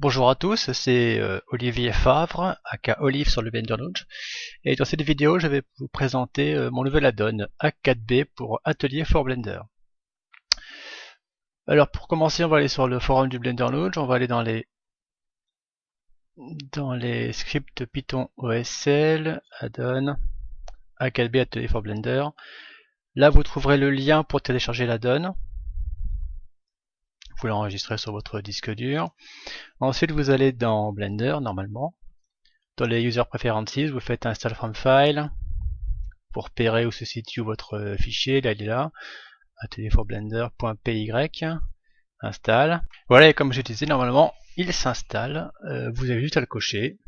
Bonjour à tous, c'est Olivier Favre, aka Olive sur le Blender Launch, et dans cette vidéo je vais vous présenter mon nouvel add-on Hack4B pour Atelier for Blender. Alors pour commencer, on va aller sur le forum du Blender Launch, on va aller dans les scripts Python OSL, add-on, Hack4B Atelier for Blender. Là vous trouverez le lien pour télécharger l'add-on. Vous l'enregistrez sur votre disque dur. Ensuite vous allez dans Blender normalement. Dans les User Preferences, vous faites Install from File pour repérer où se situe votre fichier. Là, il est là, atelierforblender.py. Install. Voilà, et comme je disais, normalement, il s'installe. Vous avez juste à le cocher.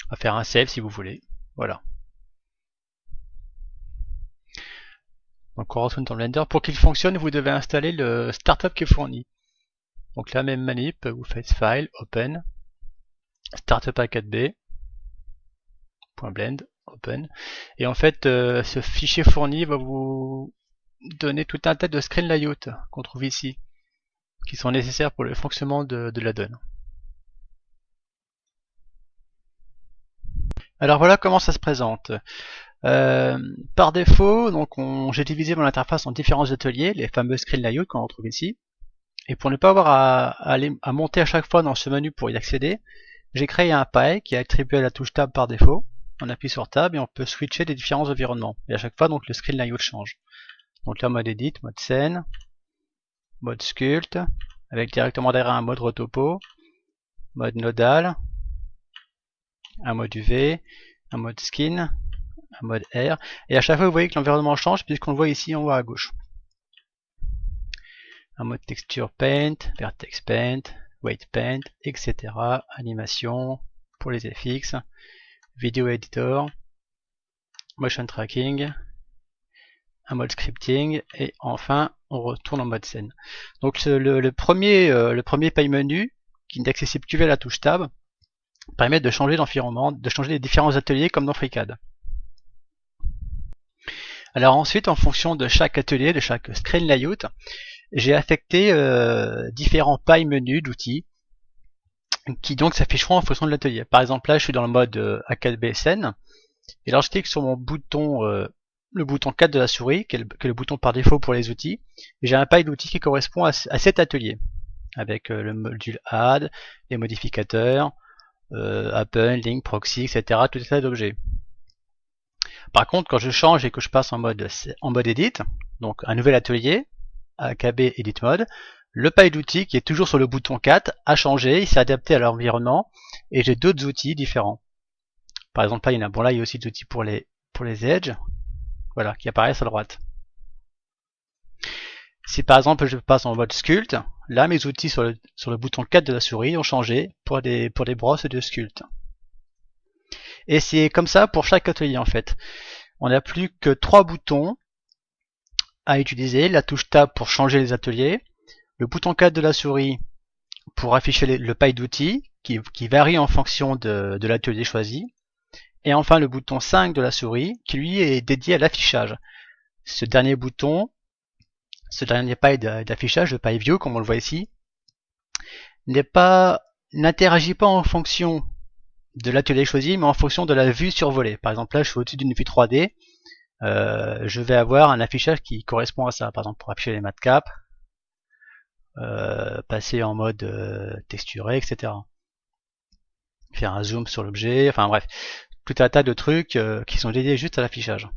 À faire un save si vous voulez. Voilà. Donc on retourne dans Blender. Pour qu'il fonctionne, vous devez installer le startup qui est fourni. Donc la même manip, vous faites File, Open, Startup Hack4B, .blend, Open. Et en fait, ce fichier fourni va vous donner tout un tas de screen layout qu'on trouve ici, qui sont nécessaires pour le fonctionnement de l'add-on. Alors voilà comment ça se présente. Par défaut, donc j'ai divisé mon interface en différents ateliers, les fameux screen layout qu'on retrouve ici. Et pour ne pas avoir à monter à chaque fois dans ce menu pour y accéder, j'ai créé un pie qui est attribué à la touche Tab par défaut. On appuie sur Tab et on peut switcher des différents environnements. Et à chaque fois, donc le screen layout change. Donc là, mode Edit, mode Scène, mode Sculpt, avec directement derrière un mode Rotopo, mode Nodal, un mode UV, un mode Skin, un mode Air. Et à chaque fois, vous voyez que l'environnement change puisqu'on le voit ici en haut à gauche. Un mode Texture Paint, Vertex Paint, Weight Paint, etc. Animation pour les FX, Video Editor, Motion Tracking, un mode Scripting, et enfin on retourne en mode scène. Donc le premier pie menu, qui n'est accessible que via la touche Tab, permet de changer l'environnement, de changer les différents ateliers comme dans FreeCAD. Alors ensuite, en fonction de chaque atelier, de chaque screen layout, j'ai affecté différents pie menus d'outils qui donc s'afficheront en fonction de l'atelier. Par exemple là je suis dans le mode Hack4B scène, et alors je clique sur mon bouton, le bouton 4 de la souris, qui est le bouton par défaut pour les outils, et j'ai un pile d'outils qui correspond à cet atelier, avec le module Add, les modificateurs, Append, Link, Proxy, etc. Tout un tas d'objets. Par contre, quand je change et que je passe en mode Edit, donc un nouvel atelier, Hack4B Edit Mode, le pile d'outils qui est toujours sur le bouton 4 a changé, il s'est adapté à l'environnement, et j'ai d'autres outils différents. Par exemple là, il y en a, bon là il y a aussi des outils pour les edges, voilà, qui apparaissent à droite. Si par exemple je passe en mode Sculpt, là mes outils sur le bouton 4 de la souris ont changé pour des brosses de Sculpt. Et c'est comme ça pour chaque atelier en fait. On n'a plus que 3 boutons à utiliser, la touche Tab pour changer les ateliers, le bouton 4 de la souris pour afficher le pile d'outils qui varie en fonction de l'atelier choisi, et enfin le bouton 5 de la souris qui lui est dédié à l'affichage. Ce dernier bouton, ce dernier pile d'affichage, le pile View comme on le voit ici, n'interagit pas en fonction de l'atelier choisi, mais en fonction de la vue survolée. Par exemple là je suis au-dessus d'une vue 3D, je vais avoir un affichage qui correspond à ça. Par exemple pour afficher les matcaps, passer en mode texturé, etc. Faire un zoom sur l'objet, enfin bref, tout un tas de trucs qui sont dédiés juste à l'affichage.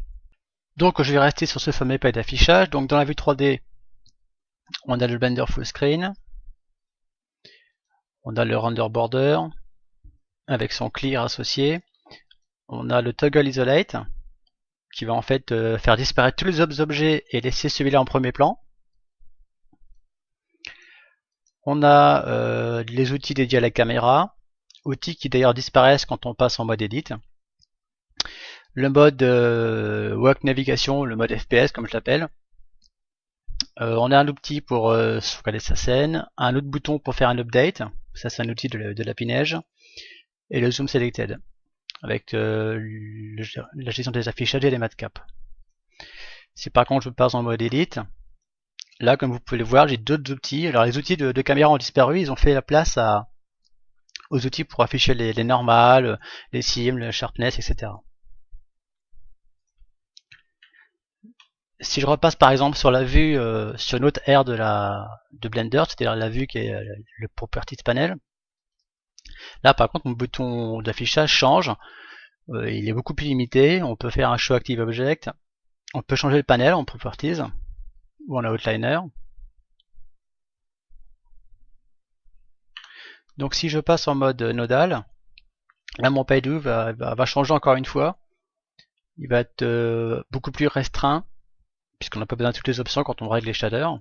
Donc je vais rester sur ce fameux pile d'affichage. Donc dans la vue 3D, on a le Blender Full Screen, on a le Render Border avec son clear associé, on a le Toggle Isolate qui va en fait faire disparaître tous les autres objets et laisser celui-là en premier plan. On a les outils dédiés à la caméra, outils qui d'ailleurs disparaissent quand on passe en mode Edit. Le mode Walk Navigation, le mode FPS comme je l'appelle. On a un outil pour sauvegarder sa scène, un autre bouton pour faire un update, ça c'est un outil de l'Apinage, et le Zoom Selected, avec la gestion des affichages et des matcaps. Si par contre je passe en mode Edit, Là, comme vous pouvez le voir, j'ai d'autres outils. Alors les outils de caméra ont disparu, ils ont fait la place aux outils pour afficher les normales, les sim, le sharpness, etc. Si je repasse par exemple sur la vue, sur une autre ère de Blender, c'est-à-dire la vue qui est le Properties Panel, là par contre mon bouton d'affichage change, il est beaucoup plus limité, on peut faire un Show Active Object, on peut changer le panel en Properties ou en Outliner. Donc si je passe en mode nodal, là mon pay do va changer encore une fois, il va être beaucoup plus restreint, puisqu'on n'a pas besoin de toutes les options quand on règle les shaders.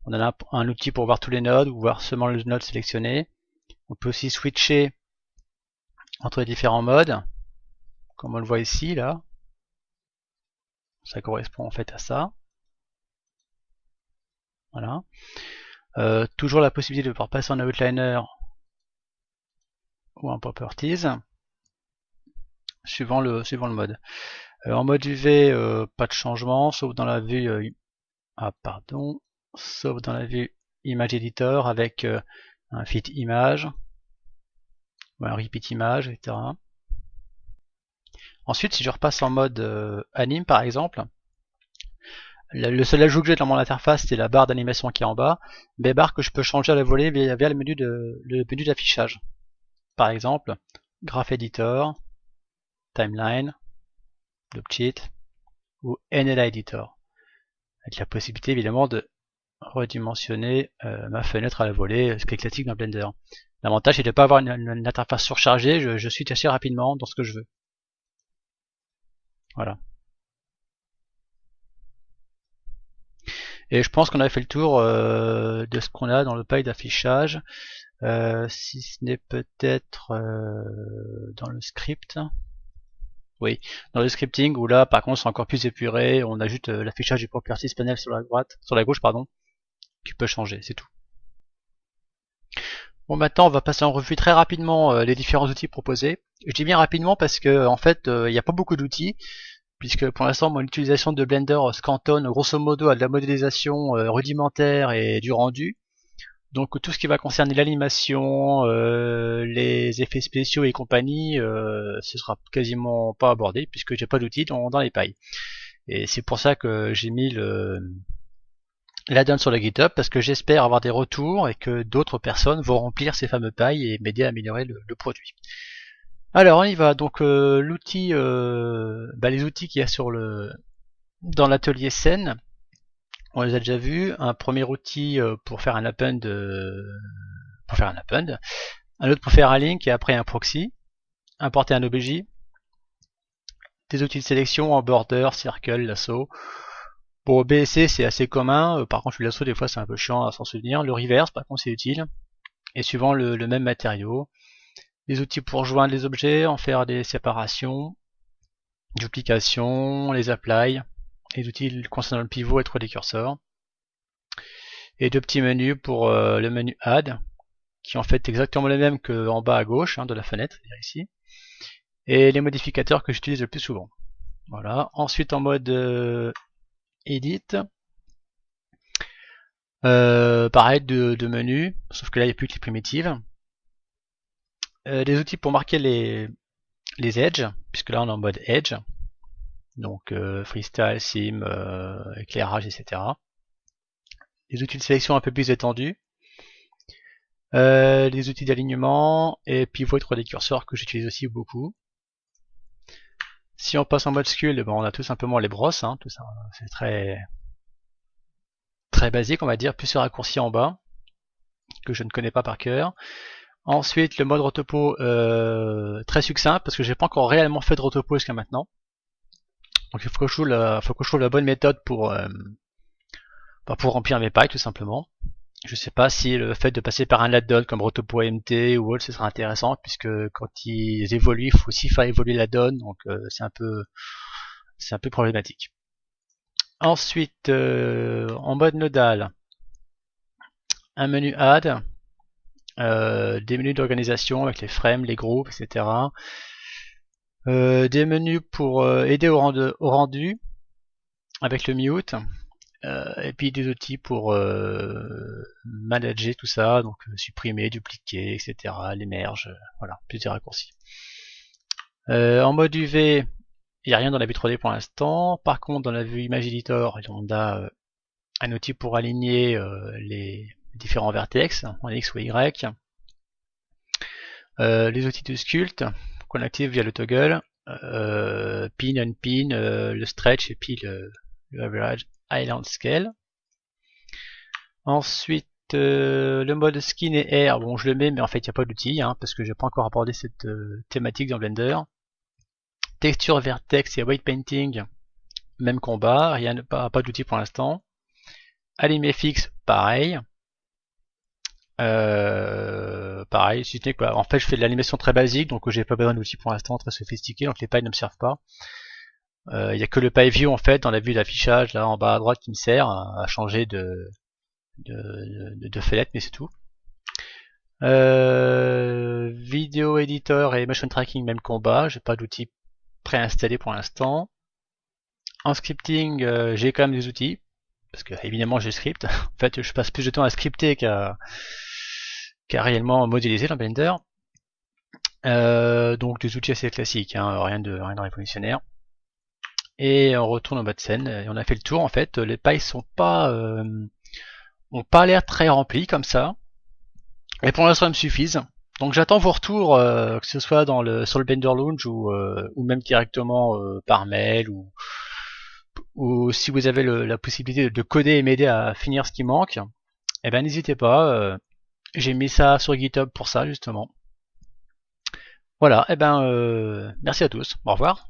On a un outil pour voir tous les nodes ou voir seulement le node sélectionné. On peut aussi switcher entre les différents modes, comme on le voit ici là. Ça correspond en fait à ça. Voilà. Toujours la possibilité de pouvoir passer en outliner ou en properties, suivant le mode. En mode UV, pas de changement, sauf dans la vue sauf dans la vue Image Editor avec un fit image ou un repeat image, etc. Ensuite, si je repasse en mode anime par exemple, le seul ajout que j'ai dans mon interface, c'est la barre d'animation qui est en bas, mais barre que je peux changer à la volée via le menu d'affichage. Par exemple, Graph Editor, Timeline, Loopcheat ou NLA Editor. Avec la possibilité évidemment de redimensionner ma fenêtre à la volée, ce qui est classique dans Blender. L'avantage c'est de ne pas avoir une interface surchargée, je switch assez rapidement dans ce que je veux. Voilà. Et je pense qu'on a fait le tour de ce qu'on a dans le paille d'affichage, si ce n'est peut-être dans le script. Oui, dans le scripting où là par contre c'est encore plus épuré, on ajoute l'affichage du Properties Panel sur la gauche pardon, qui peut changer, c'est tout. Bon, maintenant on va passer en revue très rapidement les différents outils proposés. Je dis bien rapidement parce que en fait il n'y a pas beaucoup d'outils, puisque pour l'instant mon utilisation de Blender se cantonne grosso modo à de la modélisation rudimentaire et du rendu. Donc tout ce qui va concerner l'animation, les effets spéciaux et compagnie, ce sera quasiment pas abordé puisque j'ai pas d'outils dans les pailles. Et c'est pour ça que j'ai mis l'add-on sur le GitHub, parce que j'espère avoir des retours et que d'autres personnes vont remplir ces fameux pailles et m'aider à améliorer le produit. Alors on y va, donc l'outil, les outils qu'il y a dans l'atelier scène, on les a déjà vus. Un premier outil pour faire un append, un autre pour faire un link et après un proxy, importer un objet, des outils de sélection en border, circle, lasso. Pour BSC c'est assez commun, par contre le lasso des fois c'est un peu chiant à s'en souvenir. Le reverse par contre c'est utile, et suivant le même matériau. Les outils pour joindre les objets, en faire des séparations, duplications, les apply, les outils concernant le pivot et 3D cursor, et deux petits menus pour le menu add, qui est en fait exactement le même qu'en bas à gauche de la fenêtre, ici, et les modificateurs que j'utilise le plus souvent. Voilà. Ensuite en mode edit, pareil de menu, sauf que là il n'y a plus que les primitives. Des outils pour marquer les edges, puisque là on est en mode edge, donc freestyle, sim, éclairage, etc. Des outils de sélection un peu plus étendus, des outils d'alignement et pivot et 3D cursor que j'utilise aussi beaucoup. Si on passe en mode sculpt, on a tout simplement les brosses, tout ça, c'est très basique on va dire, plus ce raccourci en bas que je ne connais pas par cœur. Ensuite le mode rotopo, très succinct parce que j'ai pas encore réellement fait de rotopo jusqu'à maintenant. Donc il faut que je trouve la bonne méthode pour remplir mes pailles tout simplement. Je sais pas si le fait de passer par un add-on comme Rotopo AMT ou autre ce sera intéressant, puisque quand ils évoluent, il faut aussi faire évoluer l'add-on, donc c'est un peu problématique. Ensuite, en mode nodal, un menu add, des menus d'organisation avec les frames, les groupes, etc. Des menus pour aider au rendu avec le mute, Et puis des outils pour manager tout ça, donc supprimer, dupliquer, etc. Les merges, voilà, plusieurs raccourcis. En mode UV, il n'y a rien dans la vue 3D pour l'instant. Par contre, dans la vue Image Editor, on a un outil pour aligner les différents vertex en X ou Y. Les outils de sculpt qu'on active via le toggle, pin, unpin, le stretch et puis le average island scale. Ensuite, le mode skin et air, bon je le mets mais en fait il n'y a pas d'outil parce que je n'ai pas encore abordé cette thématique dans Blender. Texture, vertex et white painting, même combat, pas d'outil pour l'instant. Animé fixe, pareil. Pareil, si ce n'est que en fait je fais de l'animation très basique, donc j'ai pas besoin d'outils pour l'instant très sophistiqués, donc les pailles ne me servent pas. Il n'y a que le pie view en fait dans la vue d'affichage là en bas à droite qui me sert à changer de fenêtre, mais c'est tout. Vidéo editor et motion tracking, même combat, j'ai pas d'outils préinstallés pour l'instant. En scripting, j'ai quand même des outils, parce que évidemment j'ai script. En fait, je passe plus de temps à scripter qu'à réellement modéliser dans Blender. Donc des outils assez classiques, rien de révolutionnaire. Et on retourne en mode scène et on a fait le tour en fait. Les pailles ont pas l'air très remplis comme ça. Et pour l'instant, elles me suffisent. Donc j'attends vos retours, que ce soit sur le Blender Launch ou même directement par mail ou si vous avez la possibilité de coder et m'aider à finir ce qui manque, eh ben n'hésitez pas. J'ai mis ça sur GitHub pour ça justement. Voilà, et ben merci à tous. Au revoir.